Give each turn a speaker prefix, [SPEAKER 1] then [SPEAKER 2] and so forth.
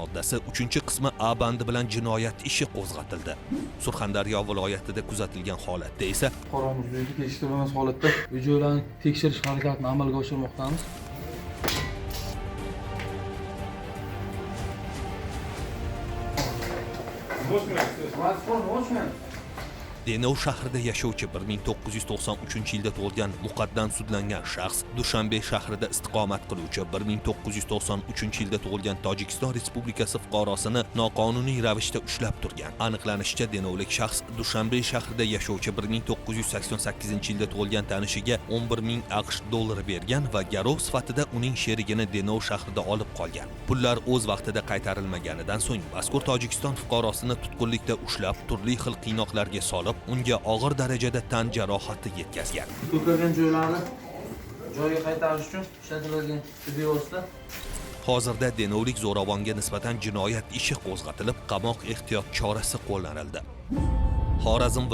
[SPEAKER 1] moddasi 3-qismi A bandi bilan jinoyat ishi qo'zg'atildi. Surxondaryo viloyatida kuzatilgan holatda esa
[SPEAKER 2] Qoramuzlikni tekshirmagan holatda uy-joylarni tekshirish harakatini amalga oshirmoqdamiz.
[SPEAKER 1] Denov shahrida yashovchi 1993-yilda tug'ilgan muqaddam sudlangan shaxs Dushanbe shahrida istiqomat qiluvchi 1993-yilda tug'ilgan Tojikiston Respublikasi fuqarosini noqonuniy ravishda ushlab turgan. Aniqlanishicha, denovlik shaxs Dushanbe shahrida yashovchi 1988-yilda tug'ilgan tanishiga 11,000 AQSh dollari bergan va garov sifatida uning sherigini Denov shahrida olib qolgan. Pullar o'z vaqtida qaytarilmaganidan so'ng mazkur Tojikiston fuqarosini tutqunlikda ushlab, turli xil qiynoqlarga solib, unga og'ir darajada tan jarohati yetkazgan.
[SPEAKER 2] To'kilgan joylarni joyiga qaytarish uchun ishlatilgan tibbiy vosita.
[SPEAKER 1] Hozirda denovlik zo'ravonga nisbatan jinoyat ishi qo'zg'atilib, qamoq ehtiyot chorasi qo'llanildi. Xorazm